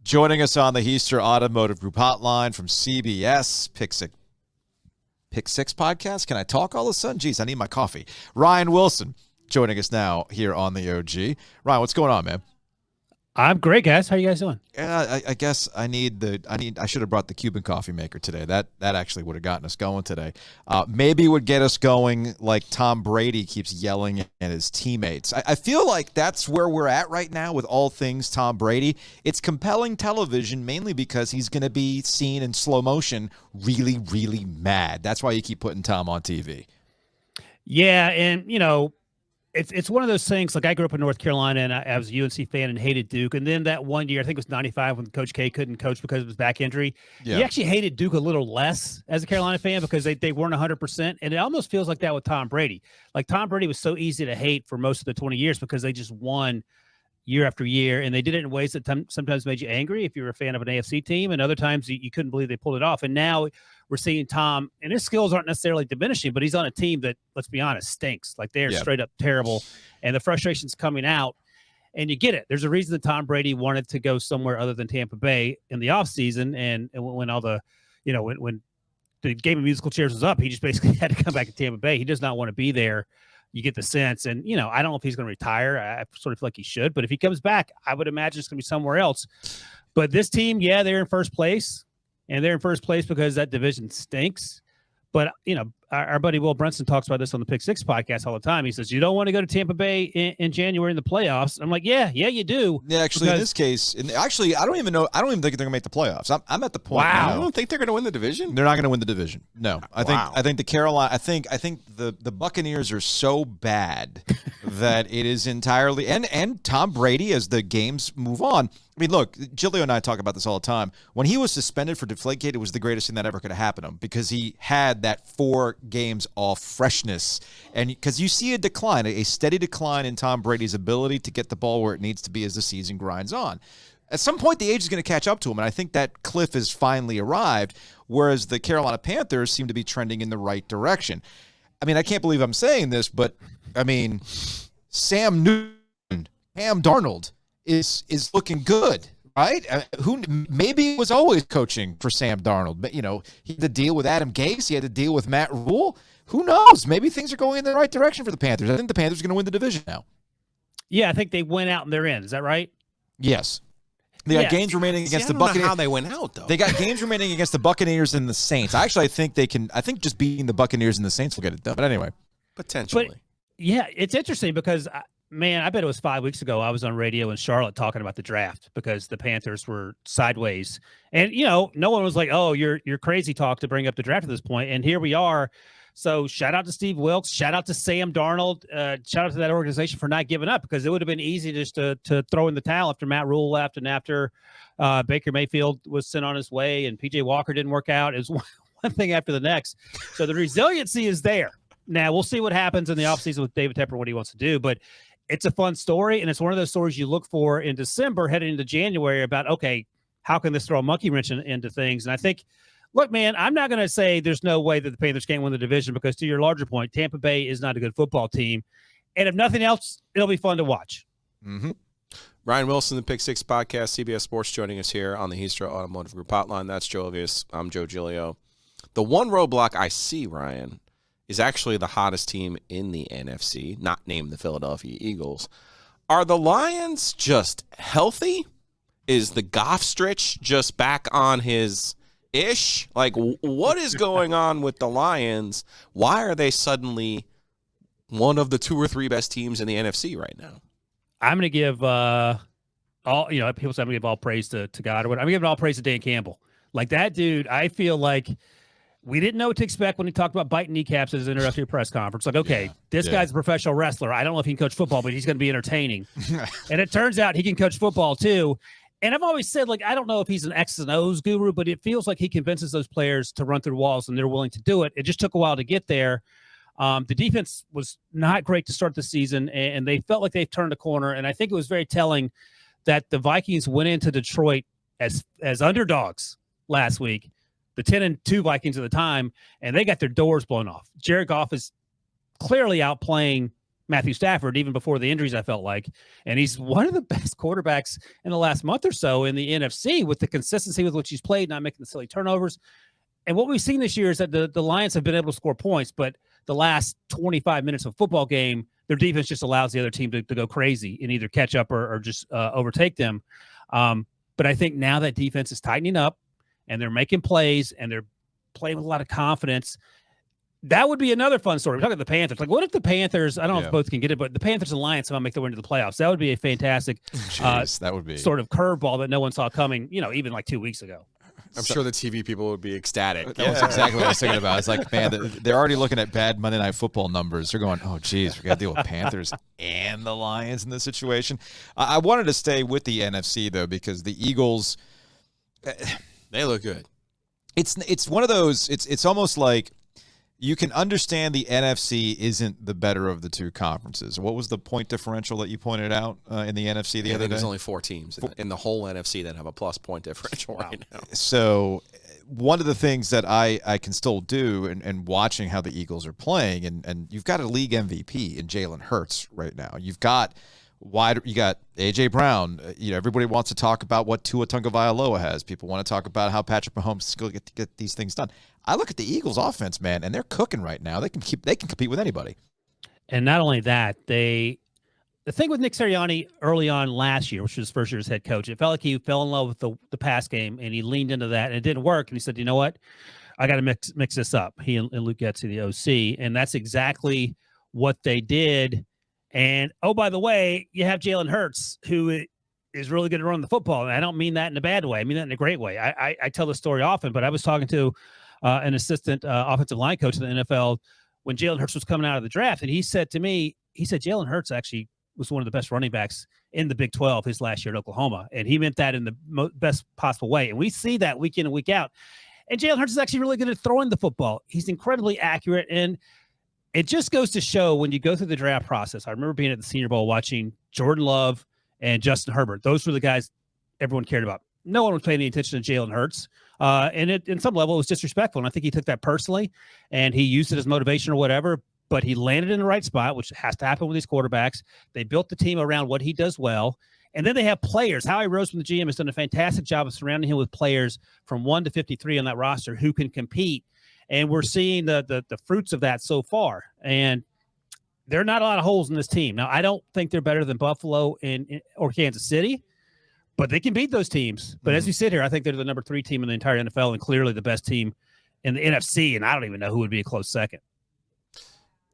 Joining us on the Heister Automotive Group hotline from CBS Pick Six podcast. Can I talk all of a sudden? Jeez, I need my coffee. Ryan Wilson joining us now here on the OG. Ryan, what's going on, man? I'm great, guys. How you guys doing? I guess I should have brought the Cuban coffee maker today. That actually would have gotten us going today. Maybe would get us going like Tom Brady keeps yelling at his teammates. I feel like that's where we're at right now with all things Tom Brady. It's compelling television mainly because he's going to be seen in slow motion really, really mad. That's why you keep putting Tom on TV. Yeah, and, it's one of those things. Like, I grew up in North Carolina, and I was a UNC fan and hated Duke. And then that one year, I think it was 95, when Coach K couldn't coach because of his back injury. Yeah. He actually hated Duke a little less as a Carolina fan because they weren't 100%. And it almost feels like that with Tom Brady. Like, Tom Brady was so easy to hate for most of the 20 years because they just won year after year, and they did it in ways that sometimes made you angry if you were a fan of an AFC team, and other times you couldn't believe they pulled it off. And now we're seeing Tom, and his skills aren't necessarily diminishing, but he's on a team that, let's be honest, stinks. Like, they're straight up terrible, and the frustration's coming out, and you get it. There's a reason that Tom Brady wanted to go somewhere other than Tampa Bay in the offseason, and when all the, when the game of musical chairs was up, he just basically had to come back to Tampa Bay. He does not want to be there. You get the sense, and, I don't know if he's going to retire. I sort of feel like he should, but if he comes back, I would imagine it's going to be somewhere else. But this team, they're in first place, and they're in first place because that division stinks. But, our buddy Will Brunson talks about this on the Pick Six podcast all the time. He says, you don't want to go to Tampa Bay in January in the playoffs. I'm like, yeah, you do. Yeah, actually, in this case, I don't even think they're going to make the playoffs. I'm at the point. Wow. You don't think they're going to win the division? They're not going to win the division. No. I think the Carolina, I think the Buccaneers are so bad that it is entirely, and Tom Brady, as the games move on. I mean, look, Giglio and I talk about this all the time. When he was suspended for Deflategate, it was the greatest thing that ever could have happened to him because he had that 4 games off freshness. And because you see a decline, a steady decline in Tom Brady's ability to get the ball where it needs to be as the season grinds on. At some point, the age is going to catch up to him, and I think that cliff has finally arrived, whereas the Carolina Panthers seem to be trending in the right direction. I mean, I can't believe I'm saying this, but, I mean, Sam Darnold is looking good, right? Who maybe was always coaching for Sam Darnold, but he had to deal with Adam Gase, he had to deal with Matt Rhule. Who knows? Maybe things are going in the right direction for the Panthers. I think the Panthers are going to win the division now. Yeah, I think they went out and they're in. Is that right? Yes. They got games remaining against the Buccaneers. I don't know how they went out, though. They got games remaining against the Buccaneers and the Saints. I think they can. I think just beating the Buccaneers and the Saints will get it done. But anyway, potentially. But, yeah, it's interesting because. Man, I bet it was 5 weeks ago I was on radio in Charlotte talking about the draft because the Panthers were sideways. And, no one was like, oh, you're crazy talk to bring up the draft at this point. And here we are. So shout out to Steve Wilkes. Shout out to Sam Darnold. Shout out to that organization for not giving up because it would have been easy just to throw in the towel after Matt Rhule left and after Baker Mayfield was sent on his way and P.J. Walker didn't work out. It was one thing after the next. So the resiliency is there. Now, we'll see what happens in the offseason with David Tepper, what he wants to do. But it's a fun story, and it's one of those stories you look for in December heading into January about, okay, how can this throw a monkey wrench into things? And I think, look, man, I'm not going to say there's no way that the Panthers can't win the division because, to your larger point, Tampa Bay is not a good football team. And if nothing else, it'll be fun to watch. Mm-hmm. Ryan Wilson, the Pick Six podcast, CBS Sports, joining us here on the Heister Automotive Group hotline. That's Joe Ovies. I'm Joe Giglio. The one roadblock I see, Ryan, is actually the hottest team in the NFC, not named the Philadelphia Eagles. Are the Lions just healthy? Is the Goff stretch just back on his ish? Like, what is going on with the Lions? Why are they suddenly one of the 2 or 3 best teams in the NFC right now? I'm going to give people say I'm going to give all praise to God or what. I'm going to give all praise to Dan Campbell. Like, that dude, I feel like we didn't know what to expect when he talked about biting kneecaps at his introductory press conference. Like, okay, this guy's a professional wrestler. I don't know if he can coach football, but he's going to be entertaining. And it turns out he can coach football too. And I've always said, like, I don't know if he's an X's and O's guru, but it feels like he convinces those players to run through walls and they're willing to do it. It just took a while to get there. The defense was not great to start the season, and they felt like they've turned a corner. And I think it was very telling that the Vikings went into Detroit as underdogs last week. The 10-2 Vikings at the time, and they got their doors blown off. Jared Goff is clearly outplaying Matthew Stafford, even before the injuries, I felt like. And he's one of the best quarterbacks in the last month or so in the NFC with the consistency with which he's played, not making the silly turnovers. And what we've seen this year is that the Lions have been able to score points, but the last 25 minutes of a football game, their defense just allows the other team to go crazy and either catch up or just overtake them. But I think now that defense is tightening up and they're making plays and they're playing with a lot of confidence. That would be another fun story. We're talking about the Panthers. Like, what if the Panthers, I don't know if both can get it, but the Panthers and Lions somehow make their way into the playoffs? That would be a fantastic that would be sort of curveball that no one saw coming, even like 2 weeks ago. I'm sure the TV people would be ecstatic. That was exactly what I was thinking about. It's like, man, they're already looking at bad Monday Night Football numbers. They're going, oh, geez, we got to deal with Panthers and the Lions in this situation. I wanted to stay with the NFC, though, because the Eagles, they look good. It's one of those, it's almost like, you can understand the NFC isn't the better of the two conferences. What was the point differential that you pointed out in the NFC the other day? There's only 4 teams in the whole NFC that have a plus point differential right now. So one of the things that I can still do and watching how the Eagles are playing, and you've got a league MVP in Jalen Hurts right now. You've got you got A.J. Brown. Everybody wants to talk about what Tua Tagovailoa has. People want to talk about how Patrick Mahomes is going to get these things done. I look at the Eagles offense, man, and they're cooking right now. They can compete with anybody. And not only that, the thing with Nick Sirianni early on last year, which was his first year as head coach, it felt like he fell in love with the pass game, and he leaned into that, and it didn't work. And he said, you know what? I got to mix this up. He and Luke Getsy, the OC, and that's exactly what they did. And, oh, by the way, you have Jalen Hurts, who is really good at running the football. And I don't mean that in a bad way. I mean that in a great way. I tell this story often, but I was talking to an assistant offensive line coach in the NFL when Jalen Hurts was coming out of the draft. And he said to me, Jalen Hurts actually was one of the best running backs in the Big 12 his last year at Oklahoma. And he meant that in the best possible way. And we see that week in and week out. And Jalen Hurts is actually really good at throwing the football. He's incredibly accurate. And it just goes to show when you go through the draft process. I remember being at the Senior Bowl watching Jordan Love and Justin Herbert. Those were the guys everyone cared about. No one was paying any attention to Jalen Hurts. And in some level, it was disrespectful. And I think he took that personally, and he used it as motivation or whatever. But he landed in the right spot, which has to happen with these quarterbacks. They built the team around what he does well. And then they have players. Howie Rose from the GM has done a fantastic job of surrounding him with players from 1 to 53 on that roster who can compete. And we're seeing the fruits of that so far. And there are not a lot of holes in this team. Now, I don't think they're better than Buffalo or Kansas City, but they can beat those teams. But as you sit here, I think they're the number 3 team in the entire NFL and clearly the best team in the NFC. And I don't even know who would be a close second.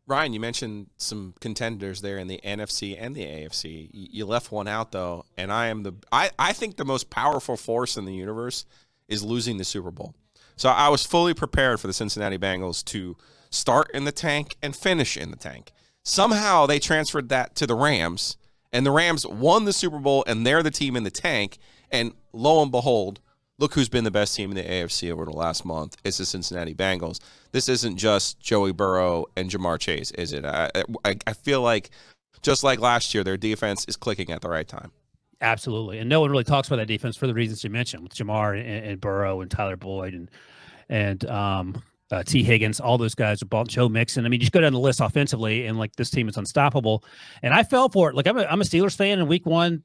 Ryan, you mentioned some contenders there in the NFC and the AFC. You left one out, though, and I think the most powerful force in the universe is losing the Super Bowl. So I was fully prepared for the Cincinnati Bengals to start in the tank and finish in the tank. Somehow they transferred that to the Rams, and the Rams won the Super Bowl, and they're the team in the tank. And lo and behold, look who's been the best team in the AFC over the last month. It's the Cincinnati Bengals. This isn't just Joey Burrow and Jamar Chase, is it? I feel like just like last year, their defense is clicking at the right time. Absolutely. And no one really talks about that defense for the reasons you mentioned with Jamar and Burrow and Tyler Boyd and T. Higgins. All those guys are ball. Joe Mixon. I mean, just go down the list offensively, and like this team is unstoppable. And I fell for it. Like I'm a Steelers fan. In week 1,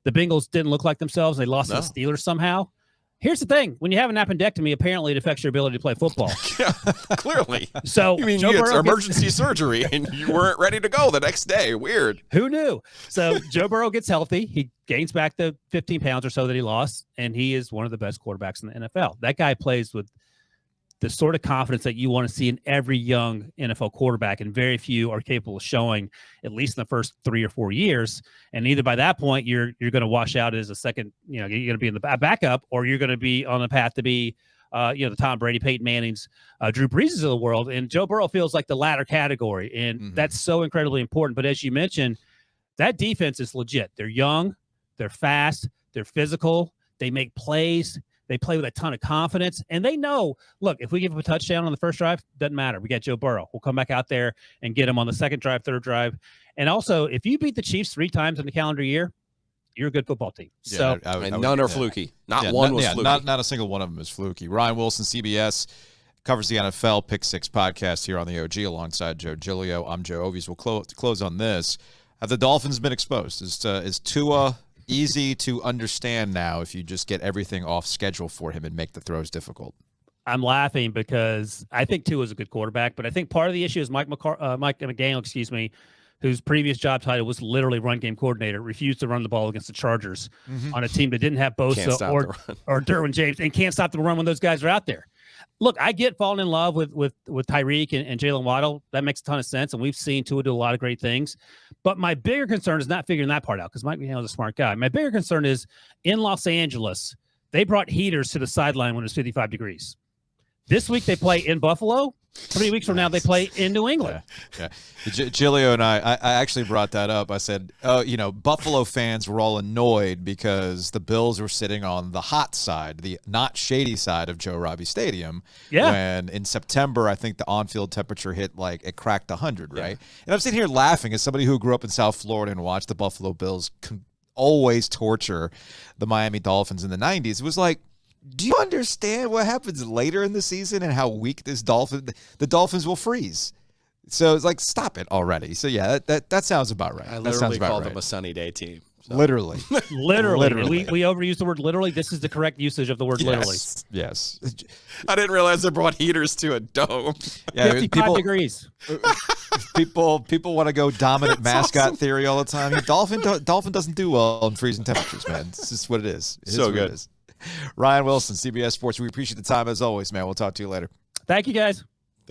the Bengals didn't look like themselves. They lost to the Steelers somehow. Here's the thing. When you have an appendectomy, apparently it affects your ability to play football. Yeah, clearly. So you mean you had emergency surgery and you weren't ready to go the next day. Weird. Who knew? So Joe Burrow gets healthy. He gains back the 15 pounds or so that he lost, and he is one of the best quarterbacks in the NFL. That guy plays with the sort of confidence that you want to see in every young NFL quarterback, and very few are capable of showing, at least in the first 3 or 4 years. And either by that point, you're going to wash out as a second, you're going to be in the backup, or you're going to be on the path to be, the Tom Brady, Peyton Manning's, Drew Brees of the world. And Joe Burrow feels like the latter category, and that's so incredibly important. But as you mentioned, that defense is legit. They're young, they're fast, they're physical, they make plays. They play with a ton of confidence, and they know, look, if we give them a touchdown on the first drive, doesn't matter. We got Joe Burrow. We'll come back out there and get him on the second drive, third drive. And also, if you beat the Chiefs 3 times in the calendar year, you're a good football team. Yeah, so, none are fluky. Not one was fluky. Not a single one of them is fluky. Ryan Wilson, CBS. covers the NFL Pick Six podcast here on the OG alongside Joe Giglio. I'm Joe Ovies. We'll close on this. Have the Dolphins been exposed? Is Tua easy to understand now if you just get everything off schedule for him and make the throws difficult? I'm laughing because I think Tua is a good quarterback, but I think part of the issue is Mike McDaniel, whose previous job title was literally run game coordinator, refused to run the ball against the Chargers on a team that didn't have Bosa or Derwin James and can't stop the run when those guys are out there. Look, I get falling in love with Tyreek and Jalen Waddle. That makes a ton of sense, and we've seen Tua do a lot of great things. But my bigger concern is not figuring that part out because Mike McDaniel is a smart guy. My bigger concern is in Los Angeles, they brought heaters to the sideline when it was 55 degrees. This week they play in Buffalo. 3 weeks from now they play in New England. Yeah. Giglio and I actually brought that up. I said, Buffalo fans were all annoyed because the Bills were sitting on the hot side, the not shady side of Joe Robbie Stadium. Yeah. When in September, I think the on-field temperature hit it cracked 100, right? Yeah. And I'm sitting here laughing as somebody who grew up in South Florida and watched the Buffalo Bills always torture the Miami Dolphins in the 90s. It was like, do you understand what happens later in the season and how weak the Dolphins will freeze? So it's like, stop it already. So yeah, that sounds about right. I literally called them a sunny day team. So. Literally. Literally. We overuse the word literally. This is the correct usage of the word literally. Yes. I didn't realize they brought heaters to a dome. Yeah, 55 degrees. People want to go dominant mascot theory all the time. Dolphin doesn't do well in freezing temperatures, man. It's just what it is. So good. Ryan Wilson, CBS Sports. We appreciate the time as always, man. We'll talk to you later. Thank you, guys.